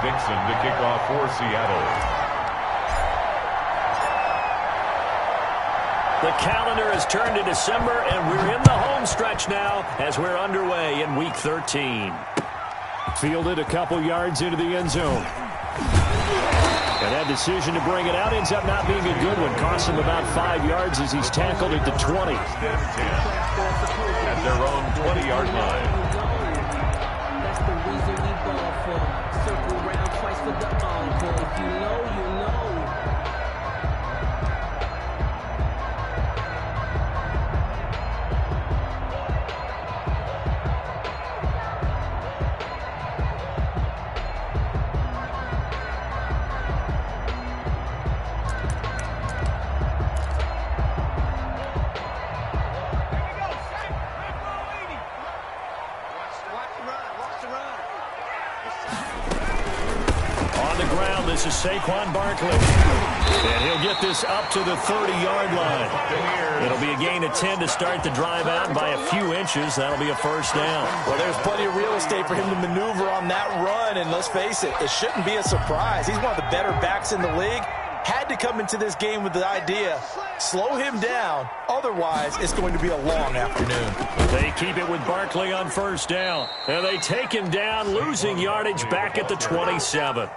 Dixon to kick off for Seattle. The calendar has turned to December, and we're in the home stretch now as we're underway in Week 13. Fielded a couple yards into the end zone. And that decision to bring it out ends up not being a good one. Costs him about 5 yards as he's tackled at the 20. At their own 20-yard line. That's the reason we ball for. Circle round twice for the encore. If you know, you know. This is Saquon Barkley. And he'll get this up to the 30-yard line. It'll be a gain of 10 to start the drive out. By a few inches, that'll be a first down. Well, there's plenty of real estate for him to maneuver on that run. And let's face it, it shouldn't be a surprise. He's one of the better backs in the league. Had to come into this game with the idea, slow him down. Otherwise, it's going to be a long afternoon. They keep it with Barkley on first down. And they take him down, losing yardage back at the 27.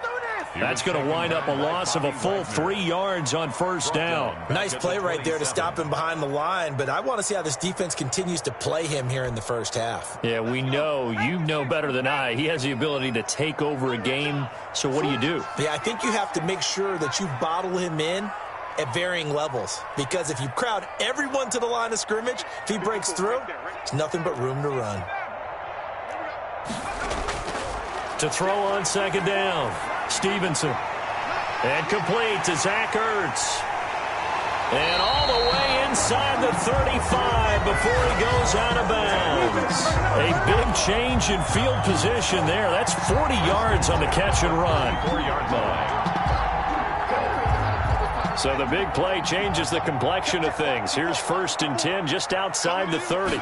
That's going to wind up a loss of a full 3 yards on first down. Nice play right there to stop him behind the line, but I want to see how this defense continues to play him here in the first half. Yeah, we know. You know better than I. He has the ability to take over a game, so what do you do? Yeah, I think you have to make sure that you bottle him in at varying levels, because if you crowd everyone to the line of scrimmage, if he breaks through, there's nothing but room to run. To throw on second down. Stevenson. And complete to Zach Ertz. And all the way inside the 35 before he goes out of bounds. A big change in field position there. That's 40 yards on the catch and run. 4-yard line. So the big play changes the complexion of things. Here's 1st and 10 just outside the 30.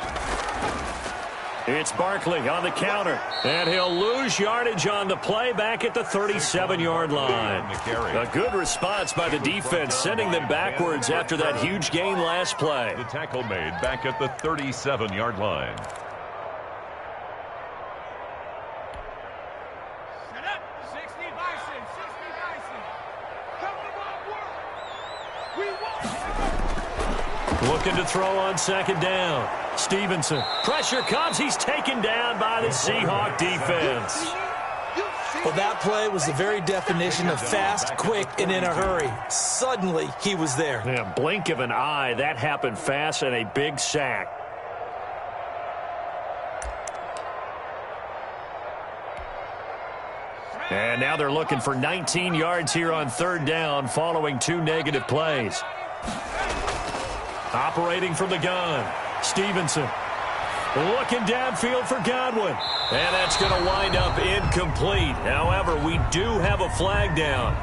It's Barkley on the counter, and he'll lose yardage on the play back at the 37-yard line. A good response by the defense, sending them backwards after that huge gain last play. The tackle made back at the 37-yard line. Set up, 60 Bison, 60 Bison. Come on, work. We want. Looking to throw on second down. Stevenson. Pressure comes. He's taken down by the Seahawk defense. Well, that play was the very definition of fast, quick, and in a hurry. Suddenly, he was there. Yeah, blink of an eye. That happened fast and a big sack. And now they're looking for 19 yards here on third down following 2 negative plays. Operating from the gun. Stevenson looking downfield for Godwin. And that's going to wind up incomplete. However, we do have a flag down.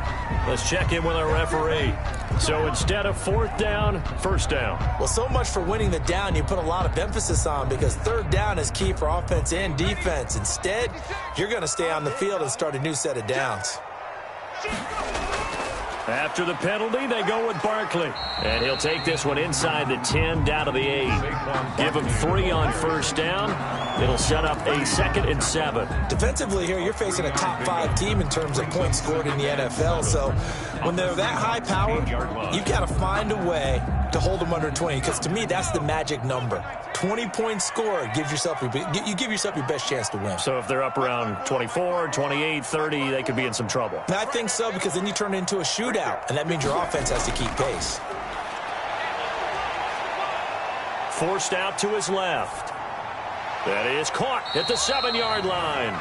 Let's check in with our referee. So instead of 4th down, 1st down. Well, so much for winning the down you put a lot of emphasis on, because 3rd down is key for offense and defense. Instead, you're going to stay on the field and start a new set of downs. After the penalty, they go with Barkley. And he'll take this one inside the 10, down to the 8. Give him 3 on 1st down. It'll set up a 2nd and 7. Defensively here, you're facing a top 5 team in terms of points scored in the NFL. So when they're that high power, you've got to find a way to hold them under 20. Because to me, that's the magic number. 20 points scored, you give yourself your best chance to win. So if they're up around 24, 28, 30, they could be in some trouble. And I think so, because then you turn it into a shootout, and that means your offense has to keep pace. Forced out to his left. That is caught at the 7-yard line.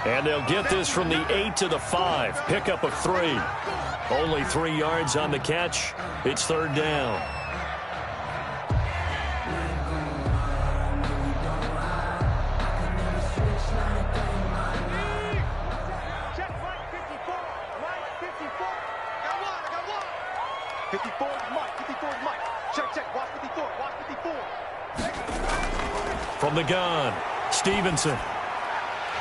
And they'll get this from the 8 to the 5. Pickup of 3. Only 3 yards on the catch. It's 3rd down. Check Mike 54. Mike 54. Got one. 54 is Mike. 54 is Mike. Check. Watch 54. Watch 54. From the gun, Stevenson.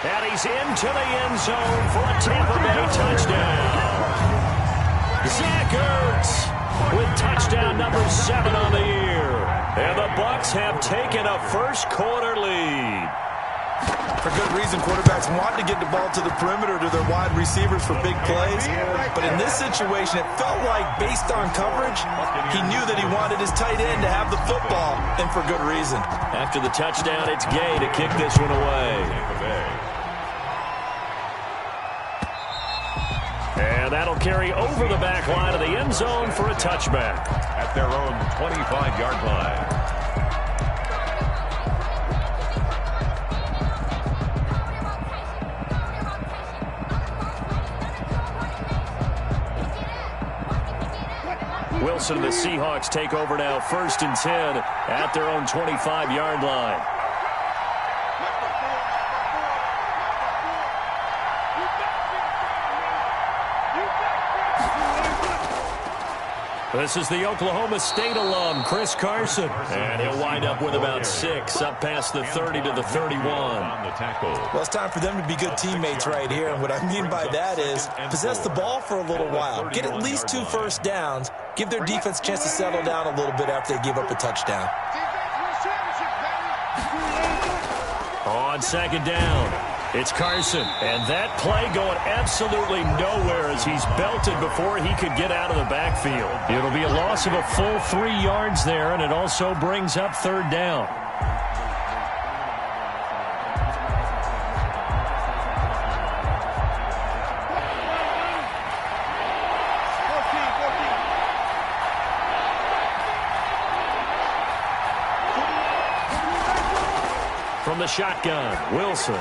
And he's into the end zone for a Tampa Bay Zach Ertz with touchdown number 7 on the year. And the Bucs have taken a first-quarter lead. For good reason, quarterbacks want to get the ball to the perimeter to their wide receivers for big plays. But in this situation, it felt like, based on coverage, he knew that he wanted his tight end to have the football, and for good reason. After the touchdown, it's Gay to kick this one away. And that'll carry over the back line of the end zone for a touchback. At their own 25-yard line. Wilson and the Seahawks take over now, 1st and 10 at their own 25-yard line. This is the Oklahoma State alum, Chris Carson. And he'll wind up with about 6, up past the 30 to the 31. Well, it's time for them to be good teammates right here. And what I mean by that is possess the ball for a little while. Get at least 2 first downs. Give their defense a chance to settle down a little bit after they give up a touchdown. On 2nd down, it's Carson. And that play going absolutely nowhere as he's belted before he could get out of the backfield. It'll be a loss of a full 3 yards there, and it also brings up 3rd down. From the shotgun, Wilson.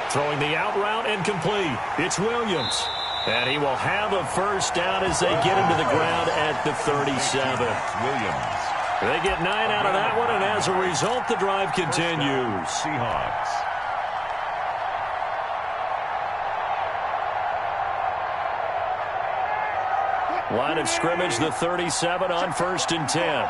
Throwing the out route and complete. It's Williams. And he will have a first down as they get him to the ground at the 37. Williams. They get 9 out of that one, and as a result, the drive continues. Seahawks. Line of scrimmage, the 37 on 1st and 10.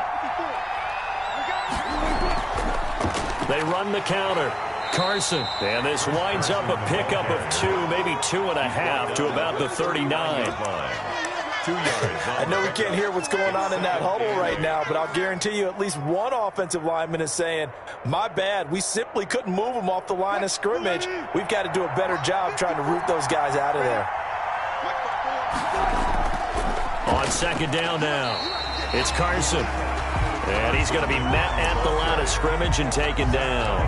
They run the counter. Carson. And this winds up a pickup of 2, maybe 2.5 to about the 39. 2 yards. I know we can't hear what's going on in that huddle right now, but I'll guarantee you at least one offensive lineman is saying, my bad, we simply couldn't move them off the line of scrimmage. We've got to do a better job trying to root those guys out of there. On 2nd down now, it's Carson. And he's going to be met at the line of scrimmage and taken down.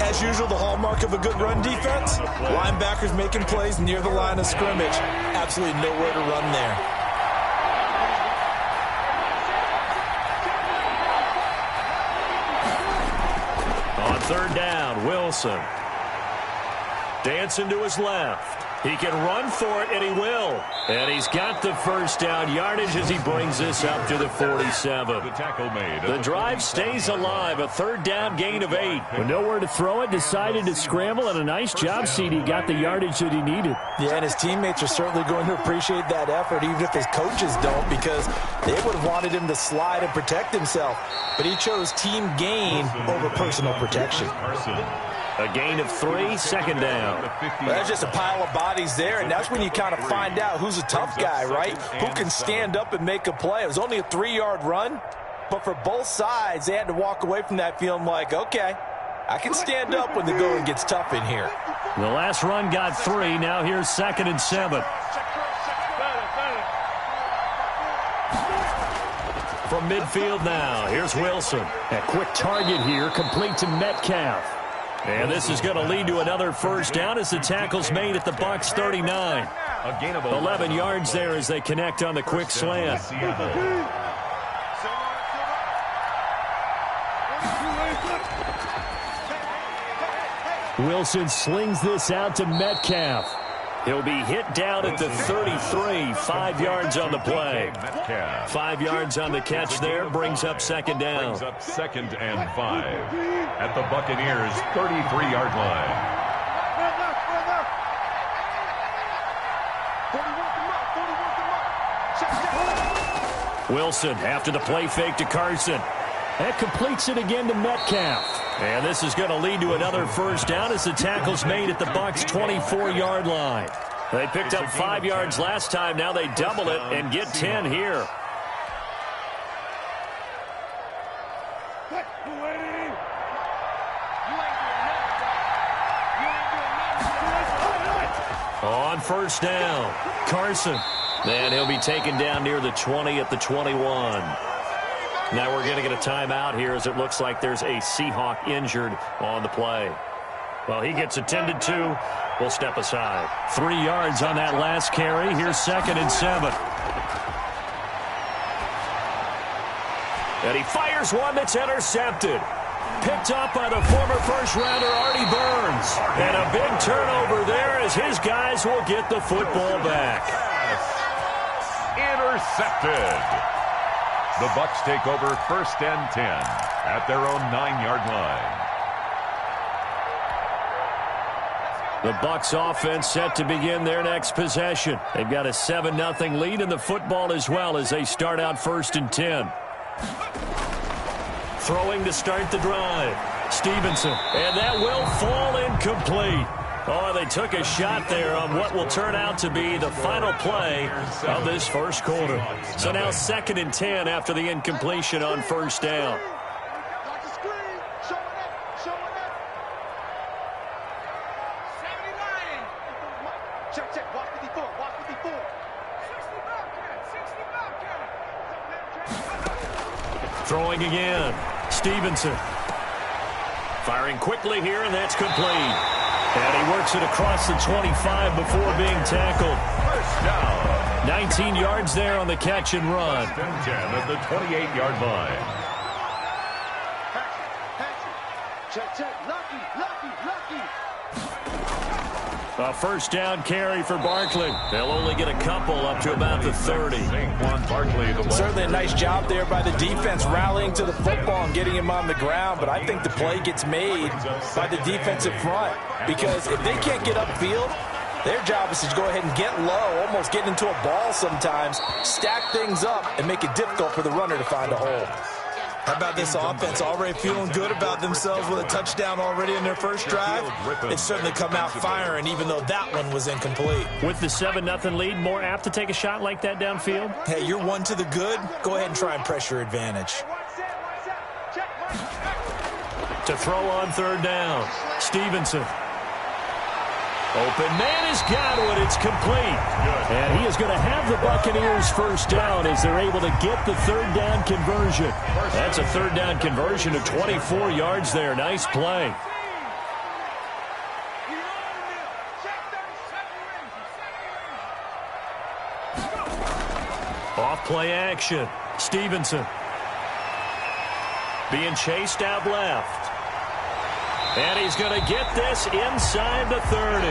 As usual, the hallmark of a good run defense, linebackers making plays near the line of scrimmage. Absolutely nowhere to run there. On 3rd down, Wilson. Dancing to his left. He can run for it, and he will. And he's got the first down yardage as he brings this up to the 47. The tackle made. The drive stays alive. A 3rd down gain of 8. With nowhere to throw it, decided to scramble, and a nice job, CD. Got the yardage that he needed. Yeah, and his teammates are certainly going to appreciate that effort, even if his coaches don't, because they would have wanted him to slide and protect himself. But he chose team gain over personal protection. A gain of 3, 2nd down. Well, there's just a pile of bodies there, and that's when you kind of find out who's a tough guy, right? Who can stand up and make a play. It was only a 3-yard run, but for both sides, they had to walk away from that feeling like, okay, I can stand up when the going gets tough in here. The last run got 3. Now here's 2nd and 7. From midfield now, here's Wilson. A quick target here, complete to Metcalf. And this is going to lead to another first down as the tackle's made at the Bucs 39. 11 yards there as they connect on the quick slant. Wilson slings this out to Metcalf. He'll be hit down at the 33, 5 yards on the play. 5 yards on the catch there, brings up 2nd down. Brings up 2nd and 5 at the Buccaneers' 33-yard line. Wilson after the play fake to Carson. That completes it again to Metcalf. And this is going to lead to another first down as the tackle's made at the Bucs' 24-yard line. They picked up 5 yards last time. Now they double it and get 10 here. On first down, Carson. And he'll be taken down near the 20 at the 21. Now we're going to get a timeout here as it looks like there's a Seahawk injured on the play. Well, he gets attended to. We'll step aside. 3 yards on that last carry. Here's 2nd and 7. And he fires one that's intercepted. Picked up by the former first-rounder Artie Burns. And a big turnover there as his guys will get the football back. Intercepted. The Bucs take over 1st and 10 at their own 9-yard line. The Bucs offense set to begin their next possession. They've got a 7-0 lead in the football as well as they start out 1st and 10. Throwing to start the drive. Stevenson. And that will fall incomplete. Oh, they took a shot there on what will turn out to be the final play of this first quarter. So now 2nd and 10 after the incompletion on first down. Throwing again. Stevenson. Firing quickly here, and that's complete. And he works it across the 25 before being tackled. First down. 19 yards there on the catch and run. 10 at the 28-yard line. Check. Lucky. A first down carry for Barkley. They'll only get a couple up to about the 30. Saquon Barkley, the ball. Certainly a nice job there by the defense rallying to the football and getting him on the ground, but I think the play gets made by the defensive front because if they can't get upfield, their job is to go ahead and get low, almost get into a ball sometimes, stack things up, and make it difficult for the runner to find a hole. How about this offense already feeling good about themselves with a touchdown already in their first drive? They've certainly come out firing, even though that one was incomplete. With the 7-0 lead, more apt to take a shot like that downfield? Hey, you're one to the good. Go ahead and try and press your advantage. To throw on 3rd down. Stevenson. Open man has got one. It's complete. And he is going to have the Buccaneers first down as they're able to get the 3rd down conversion. That's a 3rd down conversion of 24 yards there. Nice play. Off play action. Stevenson. Being chased out left. And he's going to get this inside the 30.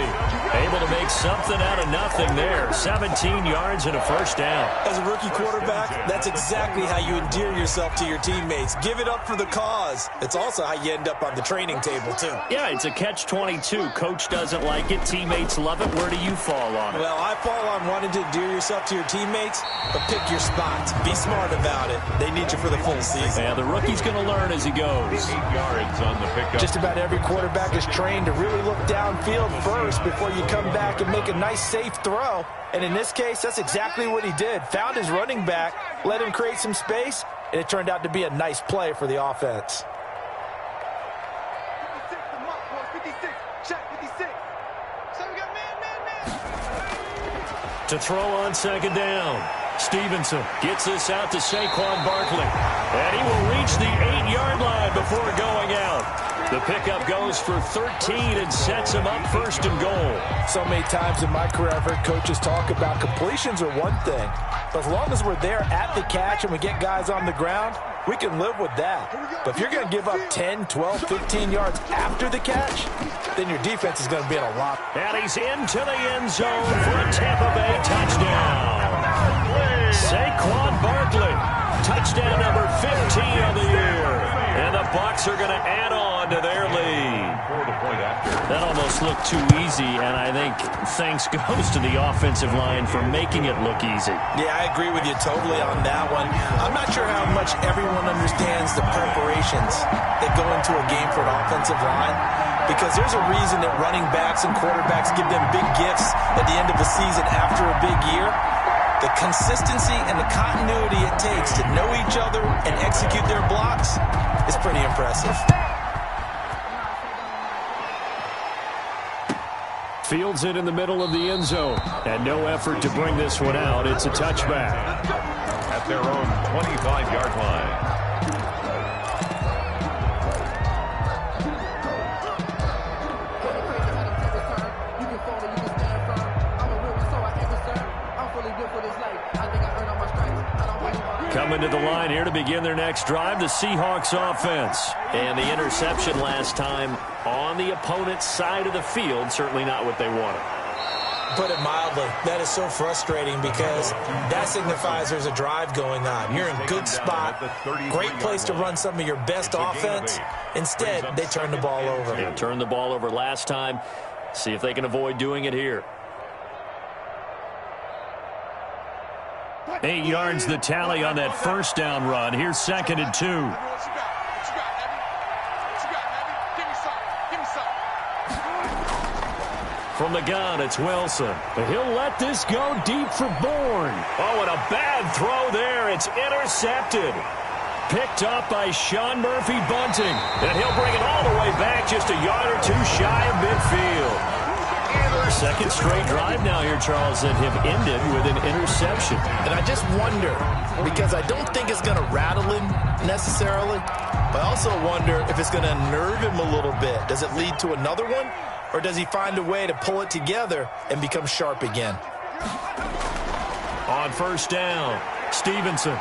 Able to make something out of nothing there. 17 yards and a first down. As a rookie quarterback, that's exactly how you endear yourself to your teammates. Give it up for the cause. It's also how you end up on the training table, too. Yeah, it's a catch-22. Coach doesn't like it. Teammates love it. Where do you fall on it? Well, I fall on wanting to endear yourself to your teammates, but pick your spots. Be smart about it. They need you for the full season. Yeah, the rookie's going to learn as he goes. 8 yards on the pickup. Just about every quarterback is trained to really look downfield first before you come back and make a nice, safe throw. And in this case, that's exactly what he did. Found his running back, let him create some space, and it turned out to be a nice play for the offense. 56, the mark, boys. 56. Check, 56. So we got man. To throw on 2nd down. Stevenson gets this out to Saquon Barkley. And he will reach the 8-yard line before going out. The pickup goes for 13 and sets him up 1st and goal. So many times in my career, I've heard coaches talk about completions are one thing. But as long as we're there at the catch and we get guys on the ground, we can live with that. But if you're going to give up 10, 12, 15 yards after the catch, then your defense is going to be in a lot. And he's into the end zone for a Tampa Bay touchdown. Saquon Barkley, touchdown number 15 of the year. And the Bucs are going to add on to their lead. That almost looked too easy, and I think thanks goes to the offensive line for making it look easy. Yeah, I agree with you totally on that one. I'm not sure how much everyone understands the preparations that go into a game for an offensive line. because there's a reason that running backs and quarterbacks give them big gifts at the end of the season after a big year. The consistency and the continuity it takes to know each other and execute their blocks is pretty impressive. Fields it in the middle of the end zone, and no effort to bring this one out. It's a touchback. At their own 25-yard line. Coming to the line here to begin their next drive, the Seahawks offense. And the interception last time on the opponent's side of the field, certainly not what they wanted. Put it mildly, that is so frustrating because that signifies there's a drive going on. You're in a good spot, great place to run some of your best offense. Instead, they turn the ball over. They turned the ball over last time. See if they can avoid doing it here. 8 yards the tally on that first down run. Here's 2nd and 2. From the gun, it's Wilson. He'll let this go deep for Bourne. Oh, and a bad throw there. It's intercepted. Picked up by Sean Murphy-Bunting. And he'll bring it all the way back just a yard or two shy of midfield. Second straight drive now here, Charles, that have ended with an interception. And I just wonder, because I don't think it's going to rattle him necessarily, but I also wonder if it's going to nerve him a little bit. Does it lead to another one? Or does he find a way to pull it together and become sharp again? On first down, Stevenson.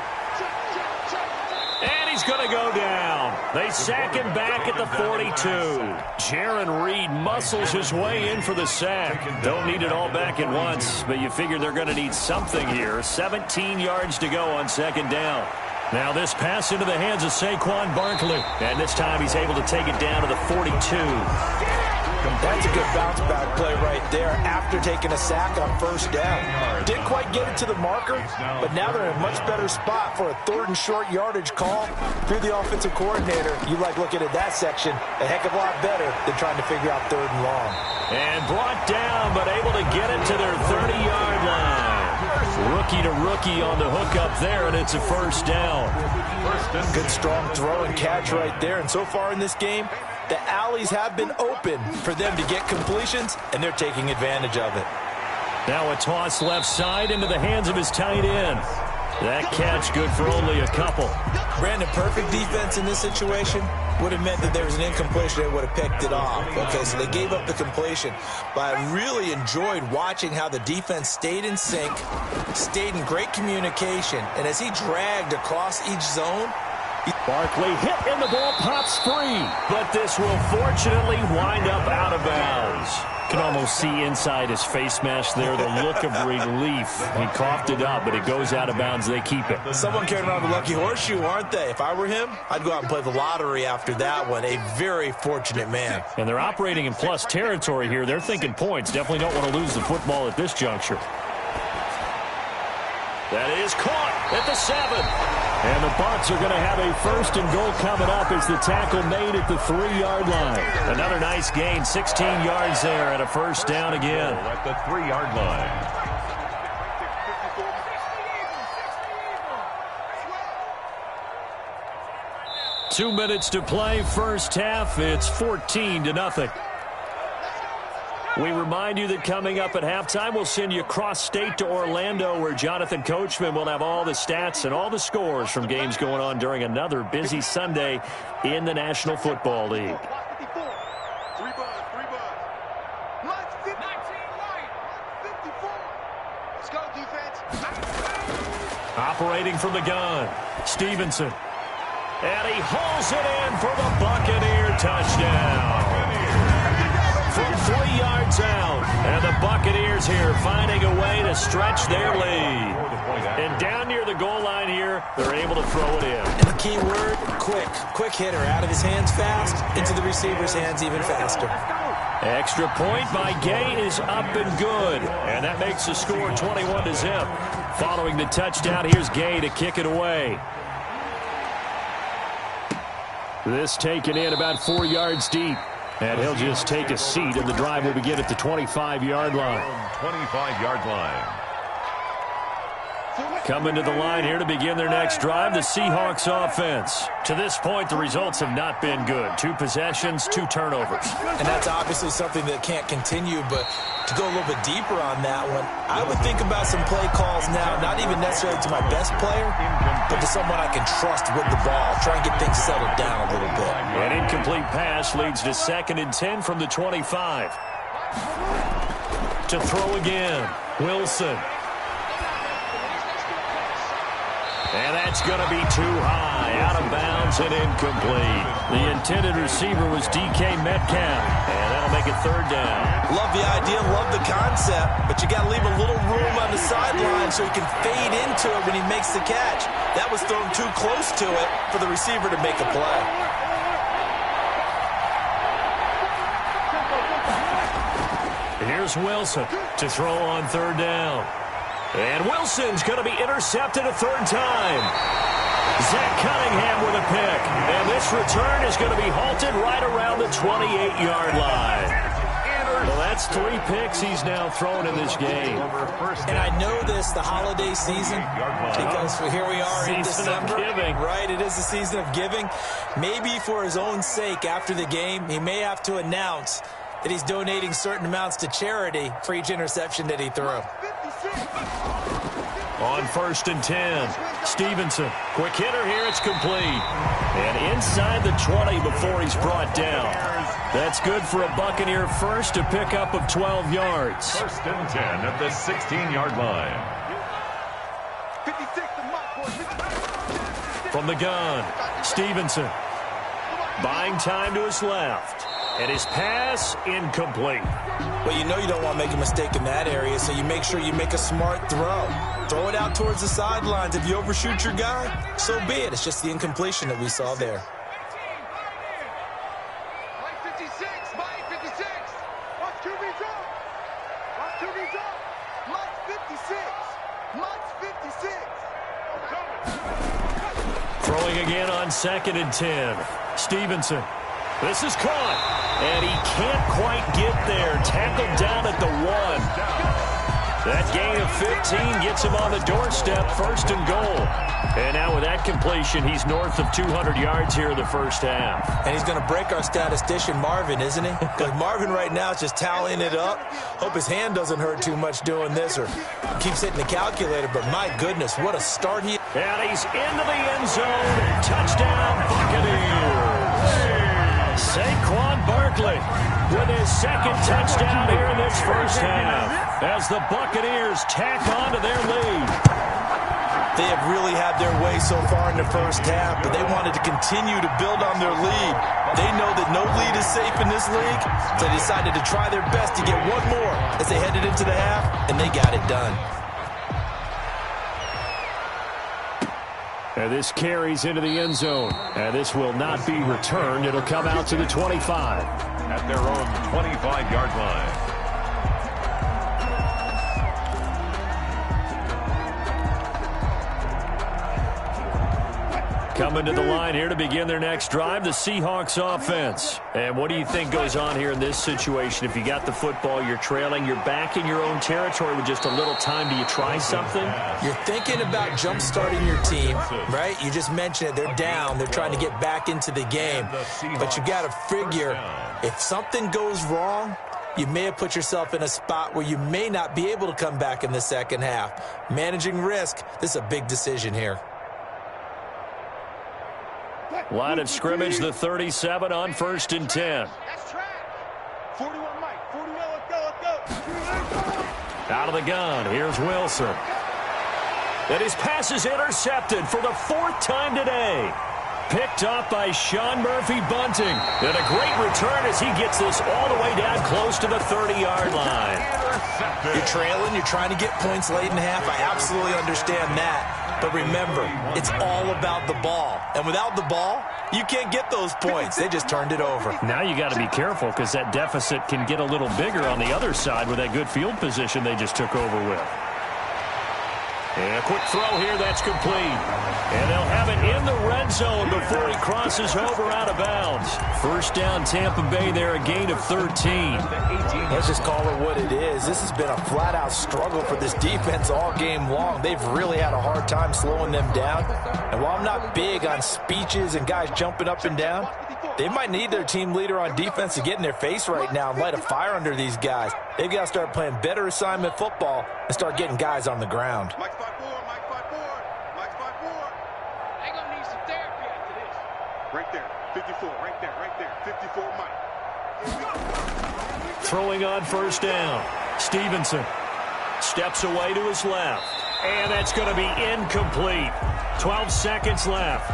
And he's going to go down. They sack him back at the 42. Jaron Reed muscles his way in for the sack. Don't need it all back at once, but you figure they're going to need something here. 17 yards to go on 2nd down. Now this pass into the hands of Saquon Barkley. And this time he's able to take it down to the 42. That's a good bounce-back play right there after taking a sack on first down. Didn't quite get it to the marker, but now they're in a much better spot for a 3rd and short yardage call. If you're the offensive coordinator, you like looking at that section a heck of a lot better than trying to figure out 3rd and long. And brought down, but able to get it to their 30-yard line. Rookie to rookie on the hook up there, and it's a first down. Good strong throw and catch right there. And so far in this game, the alleys have been open for them to get completions, and they're taking advantage of it. Now a toss left side into the hands of his tight end. That catch good for only a couple. Brandon, perfect defense in this situation would have meant that there was an incompletion. They would have picked it off. Okay, so they gave up the completion. But I really enjoyed watching how the defense stayed in sync, stayed in great communication, and as he dragged across each zone, Barkley hit and the ball pops free, but this will fortunately wind up out of bounds. You can almost see inside his face mask there the look of relief. He coughed it up, but it goes out of bounds. They keep it. Someone carrying around the lucky horseshoe, aren't they? If I were him, I'd go out and play the lottery after that one. A very fortunate man. And they're operating in plus territory here. They're thinking points. Definitely don't want to lose the football at this juncture. That is caught at the 7. And the Bucs are going to have a 1st and goal coming up as the tackle made at the 3-yard line. Another nice gain, 16 yards there and a first down again. At the 3-yard line. Two minutes to play, first half. It's 14-0. We remind you that coming up at halftime, we'll send you cross-state to Orlando, where Jonathan Coachman will have all the stats and all the scores from games going on during another busy Sunday in the National Football League. Operating from the gun, Stevenson. And he hauls it in for the Buccaneer touchdown. From 3 yards out, and the Buccaneers here finding a way to stretch their lead. And down near the goal line here, they're able to throw it in. And the key word, quick. Quick hitter, out of his hands fast, into the receiver's hands even faster. Extra point by Gay is up and good. And that makes the score 21-0. Following the touchdown, here's Gay to kick it away. This taken in about 4 yards deep. And he'll just take a seat, and the drive will begin at the 25-yard line. 25-yard line. Coming to the line here to begin their next drive, the Seahawks offense. To this point, the results have not been good. 2 possessions, 2 turnovers. And that's obviously something that can't continue, but to go a little bit deeper on that one, I would think about some play calls now, not even necessarily to my best player, but to someone I can trust with the ball. Try and get things settled down a little bit. An incomplete pass leads to 2nd and 10 from the 25. To throw again, Wilson. And that's going to be too high, out of bounds and incomplete. The intended receiver was DK Metcalf, and that'll make it 3rd down. Love the idea, love the concept, but you got to leave a little room on the sideline so he can fade into it when he makes the catch. That was thrown too close to it for the receiver to make a play. Here's Wilson to throw on 3rd down. And Wilson's going to be intercepted a 3rd time. Zach Cunningham with a pick. And this return is going to be halted right around the 28-yard line. Well, that's 3 picks he's now thrown in this game. And I know this, the holiday season, because here we are in December. Right, it is the season of giving. Maybe for his own sake after the game, he may have to announce that he's donating certain amounts to charity for each interception that he threw. On 1st and 10, Stevenson. Quick hitter here, it's complete. And inside the 20 before he's brought down. That's good for a Buccaneer first, to pick up of 12 yards. 1st and 10 at the 16-yard line. From the gun, Stevenson. Buying time to his left. And his pass, incomplete. Well, you know you don't want to make a mistake in that area, so you make sure you make a smart throw. Throw it out towards the sidelines. If you overshoot your guy, so be it. It's just the incompletion that we saw there. Mike 56, Mike 56. Watch QB's up. Watch QB's up. Mike 56. Mike 56. Throwing again on 2nd and 10. Stevenson. This is caught, and he can't quite get there. Tackled down at the 1. That gain of 15 gets him on the doorstep, 1st and goal. And now with that completion, he's north of 200 yards here in the first half. And he's going to break our statistician, Marvin, isn't he? Because Marvin right now is just tallying it up. Hope his hand doesn't hurt too much doing this, or keeps hitting the calculator. But my goodness, what a start he... And he's into the end zone. Touchdown, Buccaneers. Saquon Barkley with his 2nd touchdown here in this first half as the Buccaneers tack on to their lead. They have really had their way so far in the first half, but they wanted to continue to build on their lead. They know that no lead is safe in this league, so they decided to try their best to get one more as they headed into the half, and they got it done. And this carries into the end zone. And this will not be returned. It'll come out to the 25. At their own 25-yard line. Coming to the line here to begin their next drive, the Seahawks offense. And what do you think goes on here in this situation? If you got the football, you're trailing, you're back in your own territory with just a little time. Do you try something? You're thinking about jump-starting your team, right? You just mentioned it. They're down. They're trying to get back into the game. But you got to figure, if something goes wrong, you may have put yourself in a spot where you may not be able to come back in the second half. Managing risk, this is a big decision here. Line of scrimmage, the 37 on 1st and 10. That's track. 41, Mike. 41, let's go. Out of the gun, here's Wilson. And his pass is intercepted for the 4th time today. Picked up by Sean Murphy-Bunting. And a great return as he gets this all the way down close to the 30-yard line. You're trailing, you're trying to get points late in half. I absolutely understand that. But remember, it's all about the ball. And without the ball, you can't get those points. They just turned it over. Now you got to be careful because that deficit can get a little bigger on the other side with that good field position they just took over with. And a quick throw here, that's complete. And they'll have it in the red zone before he crosses over out of bounds. First down, Tampa Bay there, a gain of 13. Let's just call it what it is. This has been a flat-out struggle for this defense all game long. They've really had a hard time slowing them down. And while I'm not big on speeches and guys jumping up and down, they might need their team leader on defense to get in their face right now and light a fire under these guys. They've got to start playing better assignment football and start getting guys on the ground. Mike's 5-4, Mike's 5-4, Mike's 5-4. They gonna need some therapy after this. Right there, 54, right there, 54, Mike. Throwing on first down. Stevenson steps away to his left. And that's going to be incomplete. 12 seconds left.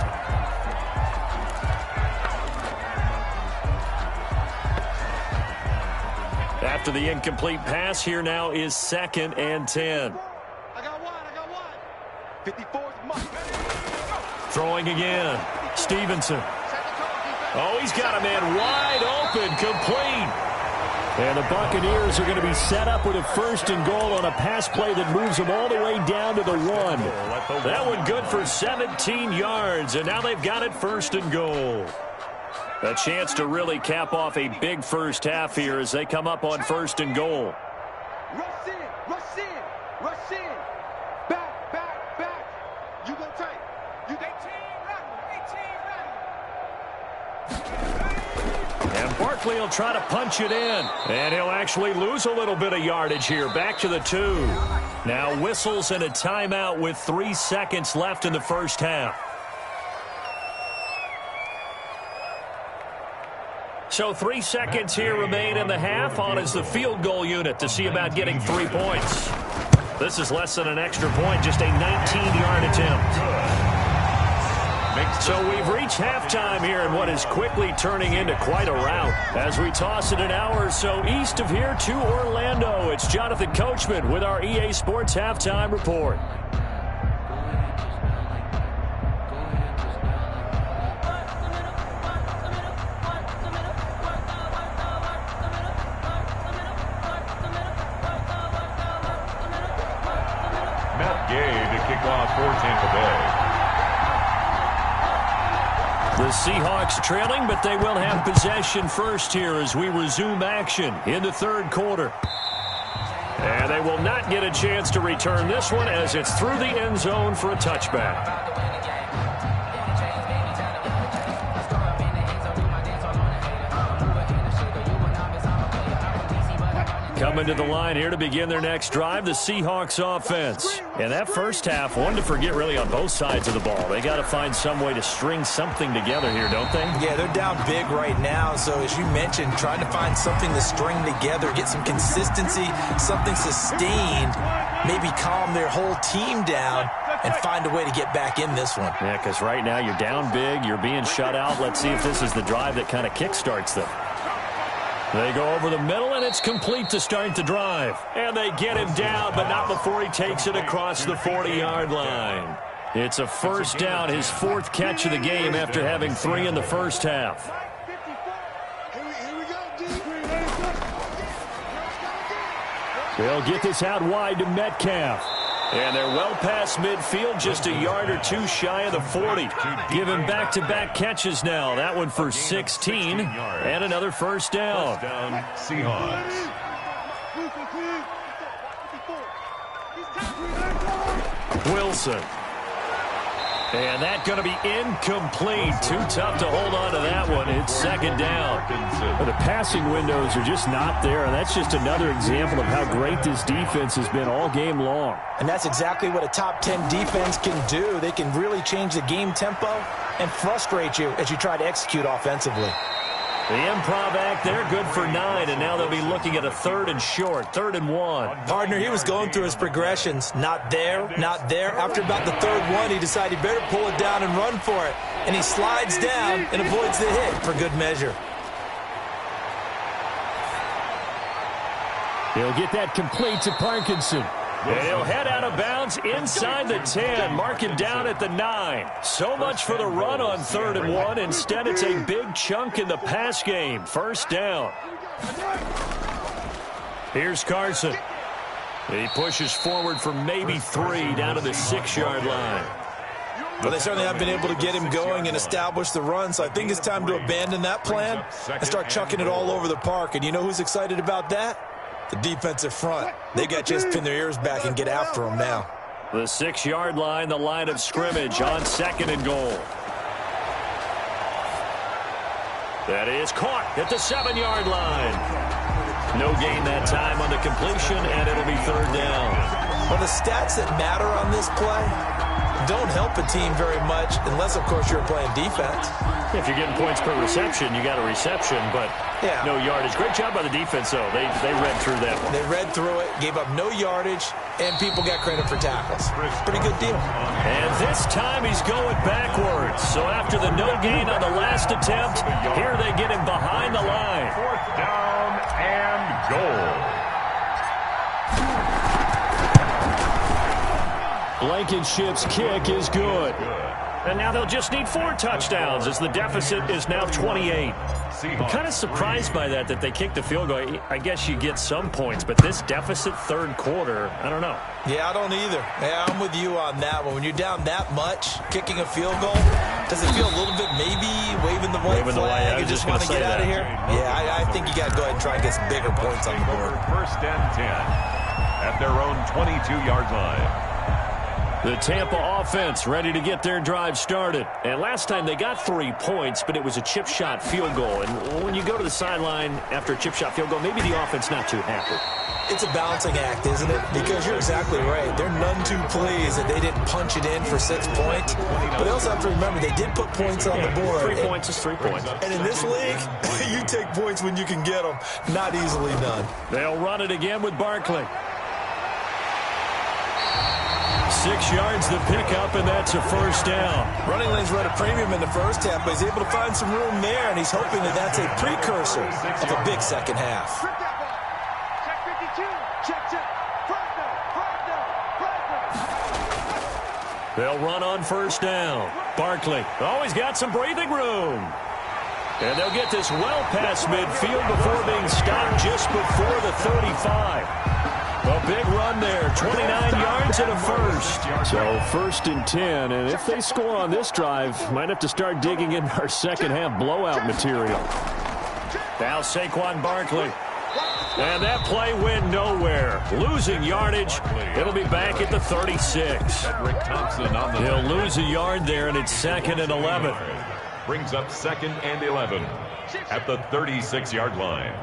After the incomplete pass, here now is 2nd and 10. I got one. 54's Mike. Throwing again. Stevenson. Oh, he's got a man wide open, complete. And the Buccaneers are going to be set up with a 1st and goal on a pass play that moves them all the way down to the 1. That one good for 17 yards, and now they've got it 1st and goal. A chance to really cap off a big first half here as they come up on 1st and goal. Rush in. Back. You go tight. You 18 ready. And Barkley will try to punch it in. And he'll actually lose a little bit of yardage here. Back to the 2. Now whistles and a timeout with 3 seconds left in the first half. So 3 seconds here remain in the half. On is the field goal unit to see about getting 3 points. This is less than an extra point, just a 19-yard attempt. So we've reached halftime here in what is quickly turning into quite a rout. As we toss it an hour or so east of here to Orlando, it's Jonathan Coachman with our EA Sports Halftime Report. For Tampa Bay. The Seahawks trailing, but they will have possession first here as we resume action in the 3rd quarter. And they will not get a chance to return this one as it's through the end zone for a touchback. Coming to the line here to begin their next drive, the Seahawks offense. And that first half, one to forget really on both sides of the ball. They got to find some way to string something together here, don't they? Yeah, they're down big right now. So as you mentioned, trying to find something to string together, get some consistency, something sustained, maybe calm their whole team down and find a way to get back in this one. Yeah, because right now you're down big, you're being shut out. Let's see if this is the drive that kind of kickstarts them. They go over the middle, and it's complete to start the drive. And they get him down, but not before he takes it across the 40-yard line. It's a first down, his 4th catch of the game after having 3 in the first half. They'll get this out wide to Metcalf. And they're well past midfield, just a yard or 2 shy of the 40. Give him back-to-back catches now. That one for 16 and another first down. Seahawks. Wilson. And that going to be incomplete. Too tough to hold on to that one. It's 2nd down. But the passing windows are just not there, and that's just another example of how great this defense has been all game long. And that's exactly what a top 10 defense can do. They can really change the game tempo and frustrate you as you try to execute offensively. The improv act there, good for 9, and now they'll be looking at a 3rd and short, 3rd and 1. Partner, he was going through his progressions. Not there, not there. After about the 3rd one, he decided he better pull it down and run for it. And he slides down and avoids the hit for good measure. He'll get that complete to Parkinson. And he'll head out of bounds inside the 10, marking down at the 9. So much for the run on 3rd and 1. Instead, it's a big chunk in the pass game. First down. Here's Carson. He pushes forward for maybe 3 down to the 6-yard line. Well, they certainly have been able to get him going and establish the run, so I think it's time to abandon that plan and start chucking it all over the park. And you know who's excited about that? The defensive front. They got just pin their ears back and get after him now. The 6-yard line, the line of scrimmage on 2nd and goal. That is caught at the 7-yard line. No gain that time on the completion, and it'll be 3rd down. Well, the stats that matter on this play don't help a team very much unless, of course, you're playing defense. If you're getting points per reception, you got a reception, but no yardage. Great job by the defense, though. They read through that one. They read through it, gave up no yardage, and people got credit for tackles. Pretty good deal. And this time he's going backwards. So after the no gain on the last attempt, here they get him behind the line. 4th down and goal. Blankenship's kick is good. And now they'll just need 4 touchdowns as the deficit is now 28. I'm kind of surprised by that they kicked the field goal. I guess you get some points, but this deficit 3rd quarter, I don't know. Yeah, I don't either. Yeah, I'm with you on that one. When you're down that much, kicking a field goal, does it feel a little bit maybe waving the white flag? You just want to get out of here? Yeah, I think you got to go ahead and try and get some bigger points on the board. 1st and 10 at their own 22-yard line. The Tampa offense ready to get their drive started. And last time they got 3 points, but it was a chip shot field goal. And when you go to the sideline after a chip shot field goal, maybe the offense not too happy. It's a balancing act, isn't it? Because you're exactly right. They're none too pleased that they didn't punch it in for 6 points. But they also have to remember they did put points on the board. 3 points is 3 points. And in this league, you take points when you can get them. Not easily done. They'll run it again with Barkley. 6 yards the pickup, and that's a 1st down. Running lanes run a premium in the first half, but he's able to find some room there, and he's hoping that that's a precursor of a big second half. Check 52. Check. They'll run on 1st down. Barkley always got some breathing room. And they'll get this well past midfield before being stopped just before the 35. A big run there, 29 yards and a 1st. So 1st and 10, and if they score on this drive, might have to start digging in our second half blowout material. Now Saquon Barkley. And that play went nowhere. Losing yardage. It'll be back at the 36. He'll lose a yard there, and it's 2nd and 11. Brings up 2nd and 11 at the 36-yard line.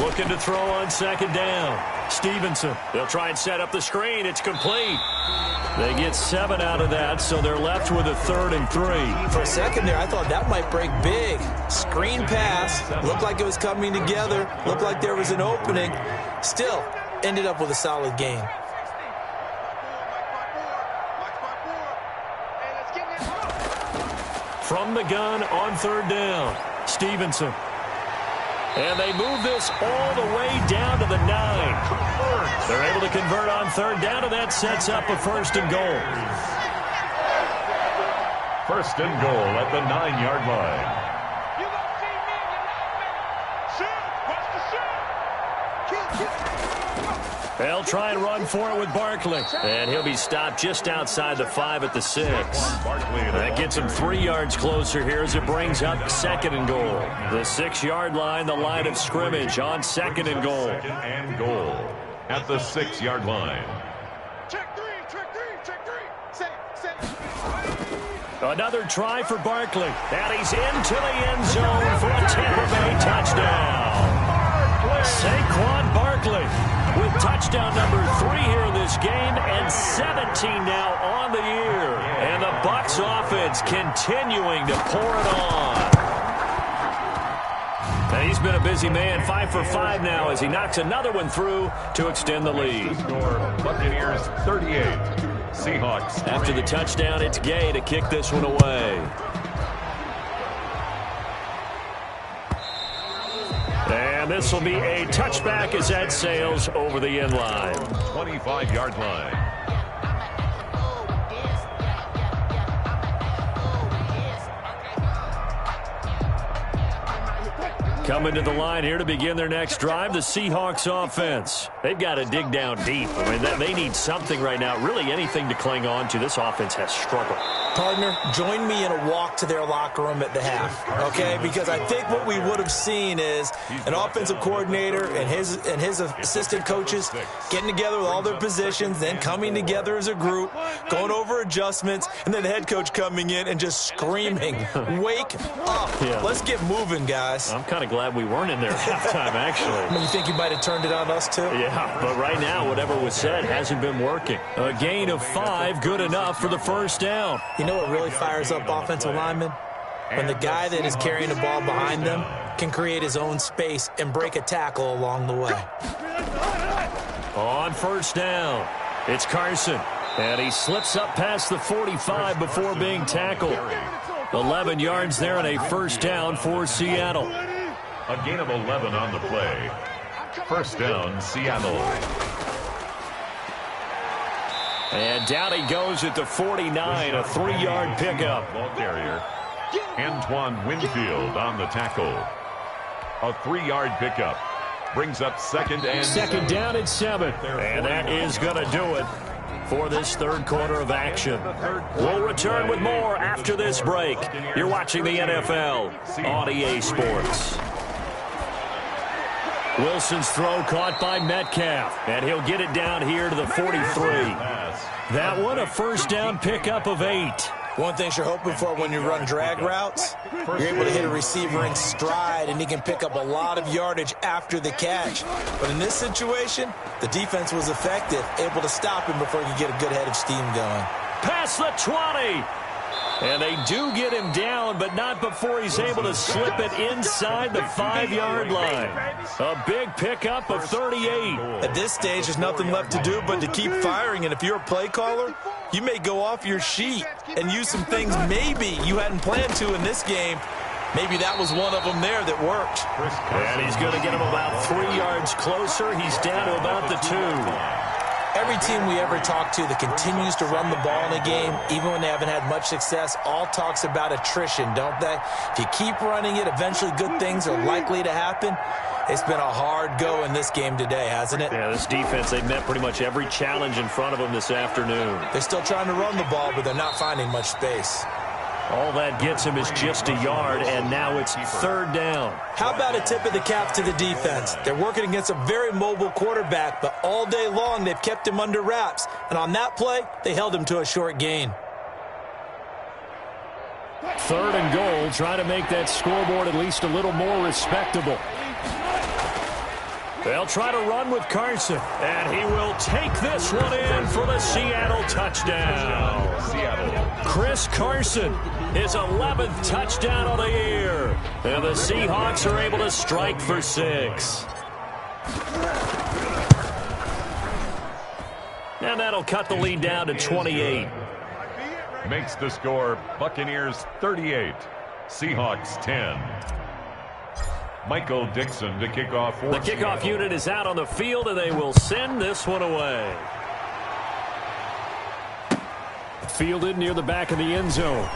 Looking to throw on 2nd down. Stevenson. They'll try and set up the screen. It's complete. They get 7 out of that, so they're left with a 3rd and 3. For a second there, I thought that might break big. Screen pass. Looked like it was coming together. Looked like there was an opening. Still, ended up with a solid gain. From the gun on 3rd down. Stevenson. And they move this all the way down to the 9. They're able to convert on 3rd down, and that sets up a 1st and goal. 1st and goal at the 9-yard line. You gonna see me and you know me. Shoot. Watch the shoot. They'll try and run for it with Barkley. And he'll be stopped just outside the 5 at the 6. That gets him 3 yards closer here as it brings up 2nd and goal. The 6-yard line, the line of scrimmage on 2nd and goal. 2nd and goal at the 6-yard line. Check 3. Set. Another try for Barkley. And he's into the end zone for a Tampa Bay touchdown. Saquon Barkley with touchdown number 3 here in this game, and 17 now on the year. And the Bucs offense continuing to pour it on. And he's been a busy man, 5 for 5 now as he knocks another one through to extend the lead. Score, Buccaneers 38, Seahawks. After the touchdown, it's Gay to kick this one away. And this will be a touchback as that sails over the end line. 25-yard line. Coming to the line here to begin their next drive, the Seahawks offense. They've got to dig down deep. I mean, they need something right now, really anything to cling on to. This offense has struggled. Partner, join me in a walk to their locker room at the half, okay? Because I think what we would have seen is an offensive coordinator and his assistant coaches getting together with all their positions, then coming together as a group, going over adjustments, and then the head coach coming in and just screaming, wake up. Yeah. Let's get moving, guys. I'm kind of glad we weren't in there at halftime, actually. I mean, you think you might have turned it on us, too? Yeah, but right now, whatever was said hasn't been working. A gain of 5, good enough for the first down. You know what really fires up offensive linemen? When the guy that is carrying the ball behind them can create his own space and break a tackle along the way. On first down, it's Carson. And he slips up past the 45 before being tackled. 11 yards there and a first down for Seattle. A gain of 11 on the play. First down, Seattle. And down he goes at the 49, a 3-yard pickup. Ball carrier, Antoine Winfield on the tackle. A 3-yard pickup. Brings up second down at 7. And that is going to do it for this third quarter of action. We'll return with more after this break. You're watching the NFL on EA Sports. Wilson's throw caught by Metcalf, and he'll get it down here to the 43. That one, a first down pickup of 8. One thing you're hoping for when you run drag routes, you're able to hit a receiver in stride, and he can pick up a lot of yardage after the catch. But in this situation, the defense was effective, able to stop him before he could get a good head of steam going. Past the 20. And they do get him down, but not before he's able to slip it inside the 5-yard line. A big pickup of 38. At this stage, there's nothing left to do but to keep firing. And if you're a play caller, you may go off your sheet and use some things maybe you hadn't planned to in this game. Maybe that was one of them there that worked. And he's going to get him about 3 yards closer. He's down to about the 2. Every team we ever talk to that continues to run the ball in a game, even when they haven't had much success, all talks about attrition, don't they? If you keep running it, eventually good things are likely to happen. It's been a hard go in this game today, hasn't it? Yeah, this defense, they've met pretty much every challenge in front of them this afternoon. They're still trying to run the ball, but they're not finding much space. All that gets him is just a yard, and now it's third down. How about a tip of the cap to the defense? They're working against a very mobile quarterback, but all day long they've kept him under wraps. And on that play, they held him to a short gain. Third and goal, trying to make that scoreboard at least a little more respectable. They'll try to run with Carson, and he will take this one in for the Seattle touchdown. Chris Carson, his 11th touchdown of the year. And the Seahawks are able to strike for 6. And that'll cut the lead down to 28. Makes the score Buccaneers 38, Seahawks 10. Michael Dixon to kick off. The kickoff unit is out on the field, and they will send this one away. Fielded near the back of the end zone.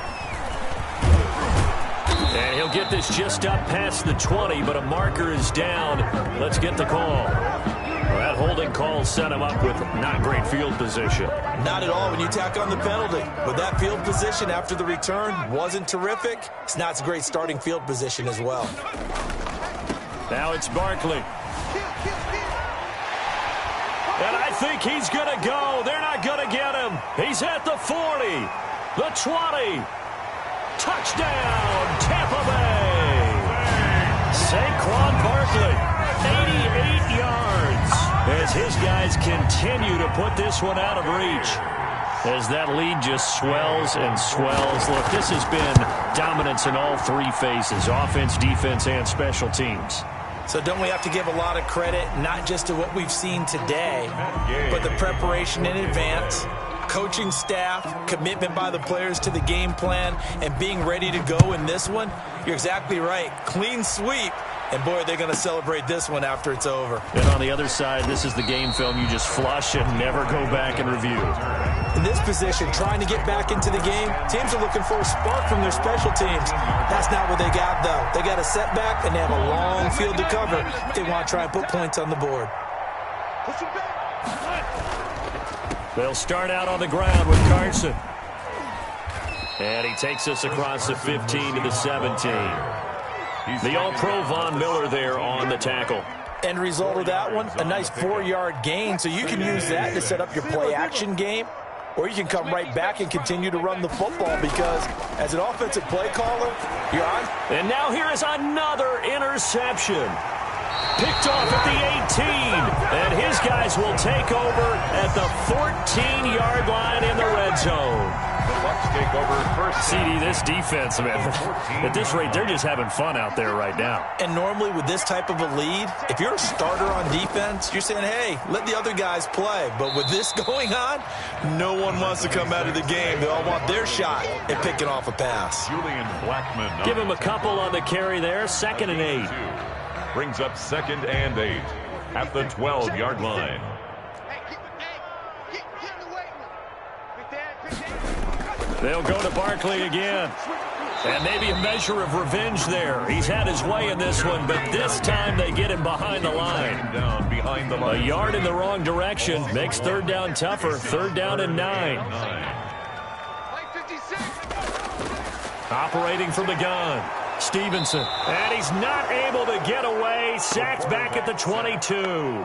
And he'll get this just up past the 20, but a marker is down. Let's get the call. Well, that holding call set him up with not great field position. Not at all when you tack on the penalty. But that field position after the return wasn't terrific. It's not a great starting field position as well. Now it's Barkley. And I think he's going to go. They're not going to get him. He's at the 40, the 20. Touchdown, Tampa Bay. Saquon Barkley, 88 yards. As his guys continue to put this one out of reach. As that lead just swells and swells. Look, this has been dominance in all 3 phases, offense, defense, and special teams. So don't we have to give a lot of credit, not just to what we've seen today, but the preparation in advance, coaching staff, commitment by the players to the game plan, and being ready to go in this one? You're exactly right. Clean sweep, And, boy, they're going to celebrate this one after it's over. And on the other side, this is the game film you just flush and never go back and review. In this position, trying to get back into the game, teams are looking for a spark from their special teams. That's not what they got, though. They got a setback, and they have a long field to cover if they want to try and put points on the board. They'll start out on the ground with Carson. And he takes us across the 15 to the 17. The All-Pro Von Miller there on the tackle. End result of that one, a nice 4-yard gain. So you can use that to set up your play-action game, or you can come right back and continue to run the football because as an offensive play caller, you're on. And now here is another interception. Picked off at the 18. And his guys will take over at the 14-yard line in the red zone. The Bucs take over first. CD, this defense, man, at this rate, they're just having fun out there right now. And normally with this type of a lead, if you're a starter on defense, you're saying, hey, let the other guys play. But with this going on, no one wants to come out of the game. They all want their shot at picking off a pass. Julian Blackman. Give him a couple on the carry there, 2nd and 8. Brings up 2nd and 8 at the 12-yard line. They'll go to Barkley again. And maybe a measure of revenge there. He's had his way in this one, but this time they get him behind the line. A yard in the wrong direction makes 3rd down tougher. 3rd down and 9. Operating from the gun, Stevenson. And he's not able to get away. Sacked back at the 22.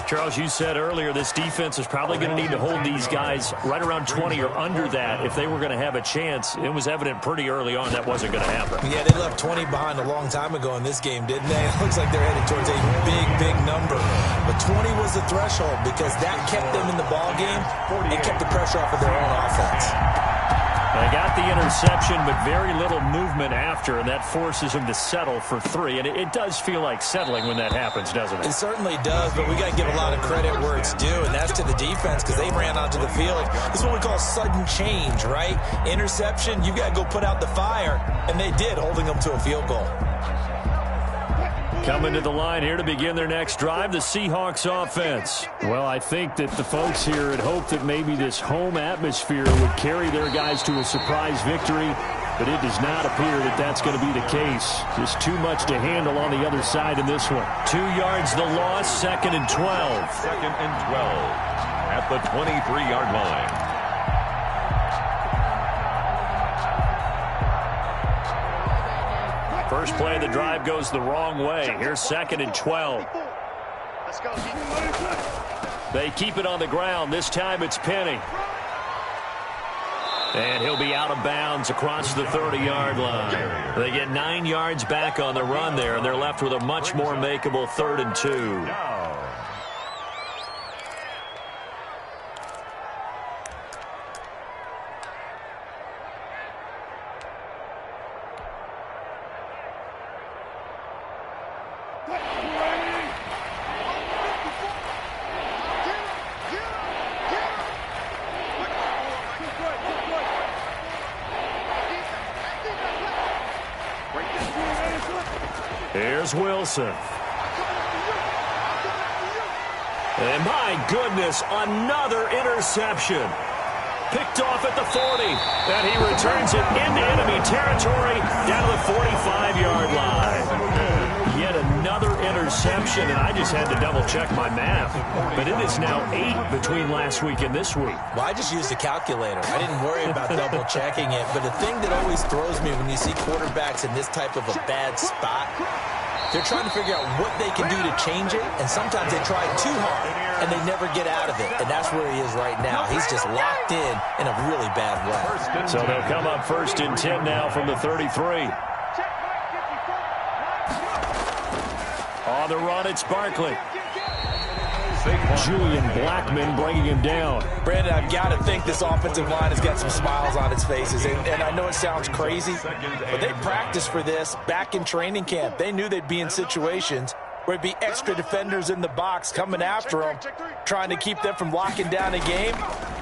Charles, you said earlier this defense is probably going to need to hold these guys right around 20 or under that if they were going to have a chance. It was evident pretty early on that wasn't going to happen. Yeah, they left 20 behind a long time ago in this game, didn't they? It looks like they're headed towards a big, big number. But 20 was the threshold because that kept them in the ball game and kept the pressure off of their own offense. They got the interception, but very little movement after, and that forces them to settle for 3. And it does feel like settling when that happens, doesn't it? It certainly does, but we got to give a lot of credit where it's due, and that's to the defense because they ran onto the field. This is what we call sudden change, right? Interception, you got to go put out the fire, and they did, holding them to a field goal. Coming to the line here to begin their next drive, the Seahawks offense. Well, I think that the folks here had hoped that maybe this home atmosphere would carry their guys to a surprise victory, but it does not appear that that's going to be the case. Just too much to handle on the other side in this one. 2 yards the loss, 2nd and 12. 2nd and 12 at the 23-yard line. First play of the drive goes the wrong way. Here's 2nd and 12. They keep it on the ground. This time it's Penny. And he'll be out of bounds across the 30-yard line. They get 9 yards back on the run there, and they're left with a much more makeable 3rd and 2. Here's Wilson. And my goodness, another interception. Picked off at the 40. And he returns it into enemy territory down to the 45-yard line. Yet another interception, and I just had to double-check my math. But it is now 8 between last week and this week. Well, I just used a calculator. I didn't worry about double-checking it. But the thing that always throws me when you see quarterbacks in this type of a bad spot, they're trying to figure out what they can do to change it, and sometimes they try too hard, and they never get out of it. And that's where he is right now. He's just locked in a really bad way. So they'll come up 1st and 10 now from the 33. On the run, it's Barkley. Julian Blackman bringing him down. Brandon, I've got to think this offensive line has got some smiles on its faces. And I know it sounds crazy, but they practiced for this back in training camp. They knew they'd be in situations where it'd be extra defenders in the box coming after them, trying to keep them from locking down a game.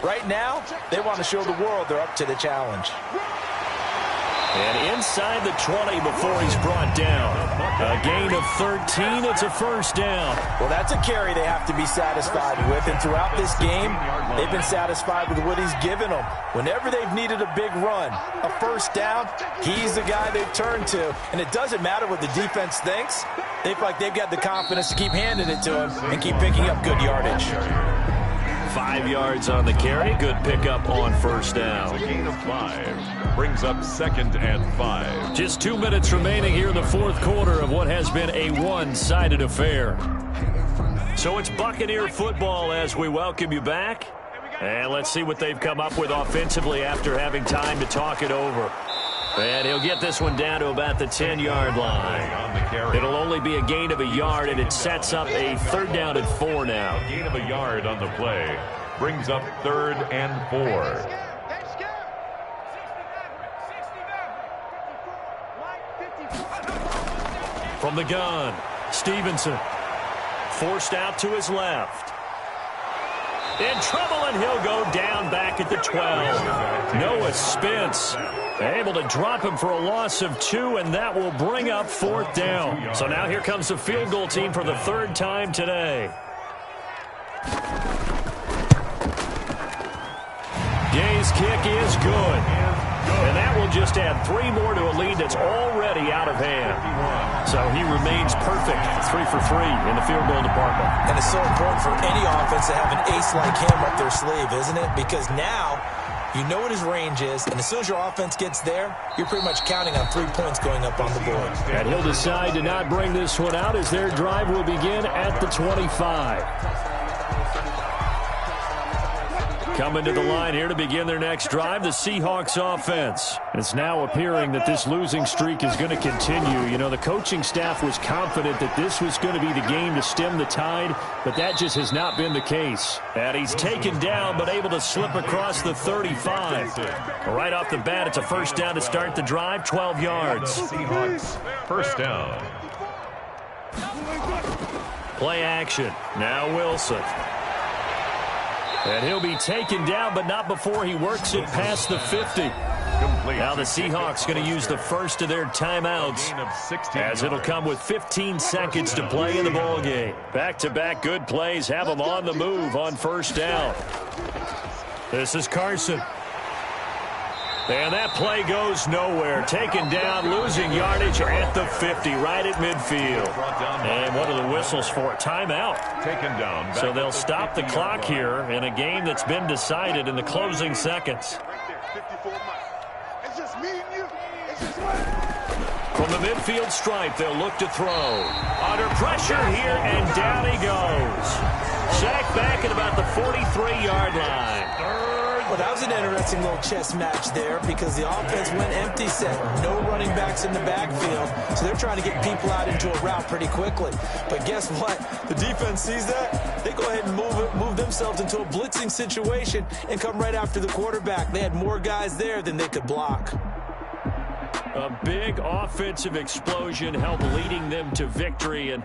Right now, they want to show the world they're up to the challenge. And inside the 20 before he's brought down. A gain of 13. It's a first down. Well, that's a carry they have to be satisfied with. And throughout this game, they've been satisfied with what he's given them. Whenever they've needed a big run, a first down, he's the guy they've turned to. And it doesn't matter what the defense thinks. They feel like they've got the confidence to keep handing it to him and keep picking up good yardage. 5 yards on the carry. Good pickup on first down. A gain of 5. Brings up 2nd and 5. Just 2 minutes remaining here in the fourth quarter of what has been a one-sided affair. So it's Buccaneer football as we welcome you back. And let's see what they've come up with offensively after having time to talk it over. And he'll get this one down to about the 10-yard line. It'll only be a gain of a yard, and it sets up a 3rd down and 4 now. A gain of a yard on the play. Brings up 3rd and 4. From the gun, Stevenson. Forced out to his left. In trouble, and he'll go down back at the 12. Noah Spence able to drop him for a loss of 2, and that will bring up 4th down. So now here comes the field goal team for the 3rd time today. Gay's kick is good. And that will just add 3 more to a lead that's already out of hand. So he remains perfect, 3 for 3 in the field goal department. And it's so important for any offense to have an ace like him up their sleeve, isn't it? Because now you know what his range is, and as soon as your offense gets there, you're pretty much counting on 3 points going up on the board. And he'll decide to not bring this one out as their drive will begin at the 25. Coming to the line here to begin their next drive, the Seahawks offense. It's now appearing that this losing streak is going to continue. You know, the coaching staff was confident that this was going to be the game to stem the tide, but that just has not been the case. And he's taken down, but able to slip across the 35. Right off the bat, it's a first down to start the drive, 12 yards. Seahawks, first down. Play action. Now Wilson. And he'll be taken down, but not before he works it past the 50. Now the Seahawks going to use the first of their timeouts as it'll come with 15 seconds to play in the ballgame. Back-to-back good plays have them on the move on first down. This is Carson. And that play goes nowhere. Taken down, losing yardage at the 50, right at midfield. And what are the whistles for? Timeout. Taken down. So they'll stop the clock here in a game that's been decided in the closing seconds. From the midfield stripe, they'll look to throw. Under pressure here, and down he goes. Sacked back at about the 43-yard line. Well, that was an interesting little chess match there because the offense went empty set. No running backs in the backfield, so they're trying to get people out into a route pretty quickly. But guess what? The defense sees that. They go ahead and move themselves into a blitzing situation and come right after the quarterback. They had more guys there than they could block. A big offensive explosion helped leading them to victory, and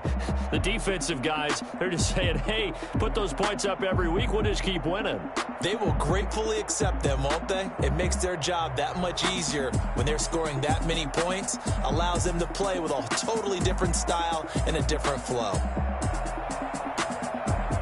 the defensive guys, they're just saying, hey, put those points up every week, we'll just keep winning. They will gratefully accept them, won't they? It makes their job that much easier when they're scoring that many points, allows them to play with a totally different style and a different flow.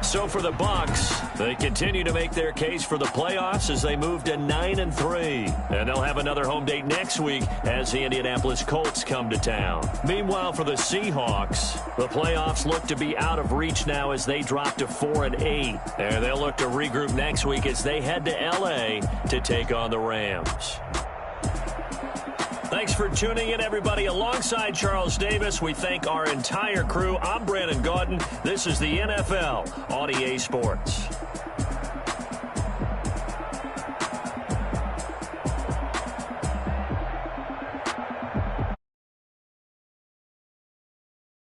So for the Bucs, they continue to make their case for the playoffs as they move to 9-3. And they'll have another home date next week as the Indianapolis Colts come to town. Meanwhile, for the Seahawks, the playoffs look to be out of reach now as they drop to 4-8. And they'll look to regroup next week as they head to L.A. to take on the Rams. Thanks for tuning in, everybody. Alongside Charles Davis, we thank our entire crew. I'm Brandon Gaudin. This is the NFL on EA Sports.